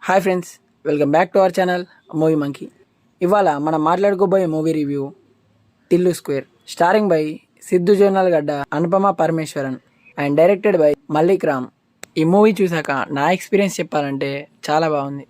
Hi friends, welcome back to our channel movie monkey. ఇవాళ మనం మాట్లాడుకోబోయే movie review Tillu square, starring by Siddhu Jonnalagadda, Anupama Parameswaran and directed by Mallik Ram. ఈ movie చూసాక నా ఎక్స్పీరియన్స్ చెప్పాలంటే చాలా బాగుంది.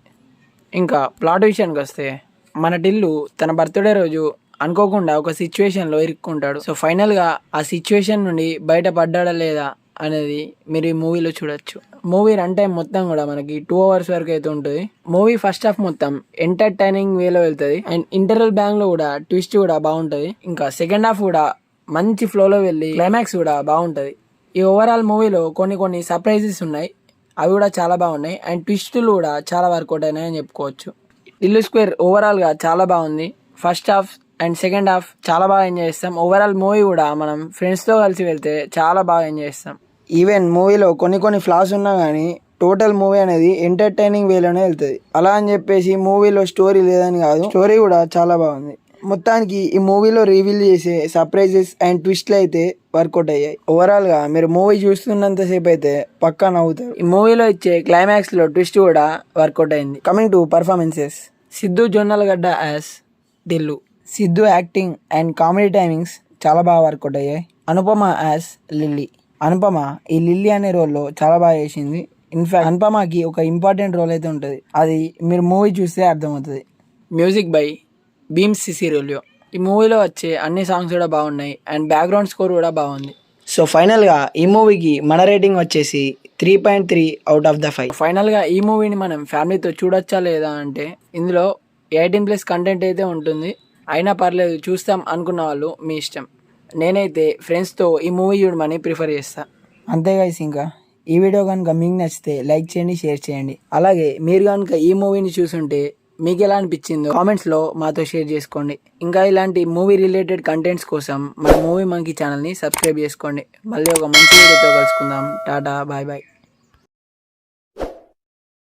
ఇంకా ప్లాట్ విషయానికి వస్తే, మన టిల్లు తన బర్త్డే రోజు అనుకోకుండా ఒక సిచ్యువేషన్లో ఇరుక్కుంటాడు. సో ఫైనల్గా ఆ సిచ్యువేషన్ నుండి బయటపడ్డా లేదా అనేది మీరు ఈ మూవీలో చూడొచ్చు. మూవీ రన్ టైం మొత్తం కూడా మనకి 2 hours వరకు అయితే ఉంటుంది. మూవీ ఫస్ట్ హాఫ్ మొత్తం ఎంటర్టైనింగ్ వేలో వెళ్తుంది అండ్ ఇంటర్వల్ బ్యాంక్ లో కూడా ట్విస్ట్ కూడా బాగుంటుంది. ఇంకా సెకండ్ హాఫ్ కూడా మంచి ఫ్లోలో వెళ్ళి క్లైమాక్స్ కూడా బాగుంటుంది. ఈ ఓవరాల్ మూవీలో కొన్ని సర్ప్రైజెస్ ఉన్నాయి, అవి కూడా చాలా బాగున్నాయి అండ్ ట్విస్టులు కూడా చాలా వర్కౌట్ అయినాయి అని చెప్పుకోవచ్చు. టిల్లు స్క్వేర్ ఓవరాల్ గా చాలా బాగుంది. First half and second half చాలా బాగా ఎంజాయ్ చేస్తాం. ఓవరాల్ మూవీ కూడా మనం ఫ్రెండ్స్ తో కలిసి వెళ్తే చాలా బాగా ఎంజాయ్ చేస్తాం. ఈవెన్ మూవీలో కొన్ని ఫ్లాస్ ఉన్నా కానీ టోటల్ మూవీ అనేది ఎంటర్టైనింగ్ వేలోనే వెళ్తుంది. అలా అని చెప్పేసి మూవీలో స్టోరీ లేదని కాదు, స్టోరీ కూడా చాలా బాగుంది. మొత్తానికి ఈ మూవీలో రివీల్ చేసే సర్ప్రైజెస్ అండ్ ట్విస్ట్లు అయితే వర్కౌట్ అయ్యాయి. ఓవరాల్ గా మీరు మూవీ చూస్తున్నంతసేపు అయితే పక్కా నవ్వుతారు. ఈ మూవీలో ఇచ్చే క్లైమాక్స్ లో ట్విస్ట్ కూడా వర్కౌట్ అయింది. Coming to performances, Siddhu Jonnalagadda as Tillu. Siddhu acting and comedy timings చాలా బాగా వర్కౌట్ అయ్యాయి. Anupama as lily. అనుపమ ఈ లిల్లీ అనే రోల్లో చాలా బాగా చేసింది. ఇన్ఫాక్ట్ అనుపమకి ఒక ఇంపార్టెంట్ రోల్ అయితే ఉంటుంది, అది మీరు మూవీ చూస్తే అర్థమవుతుంది. Music by Bheems Ceciroleo. ఈ మూవీలో వచ్చే అన్ని సాంగ్స్ కూడా బాగున్నాయి అండ్ బ్యాక్గ్రౌండ్ స్కోర్ కూడా బాగుంది. సో ఫైనల్గా ఈ మూవీకి మన రేటింగ్ వచ్చేసి 3.3 out of 5. ఫైనల్గా ఈ మూవీని మనం ఫ్యామిలీతో చూడొచ్చా లేదా అంటే, ఇందులో 18+ కంటెంట్ అయితే ఉంటుంది. అయినా పర్లేదు, చూస్తాం అనుకున్న వాళ్ళు మీ ఇష్టం. నేనైతే ఫ్రెండ్స్తో ఈ మూవీ చూడమని ప్రిఫర్ చేస్తా. అంతే గైస్, ఇంకా ఈ వీడియో కనుక మీకు నచ్చితే లైక్ చేయండి, షేర్ చేయండి. అలాగే మీరు కనుక ఈ మూవీని చూసుంటే మీకు ఎలా అనిపించిందో కామెంట్స్లో మాతో షేర్ చేసుకోండి. ఇంకా ఇలాంటి మూవీ రిలేటెడ్ కంటెంట్స్ కోసం మన మూవీ మంకీ ఛానల్ని సబ్స్క్రైబ్ చేసుకోండి. మళ్ళీ ఒక మంచి వీడియోతో కలుసుకుందాం. Tata, bye bye.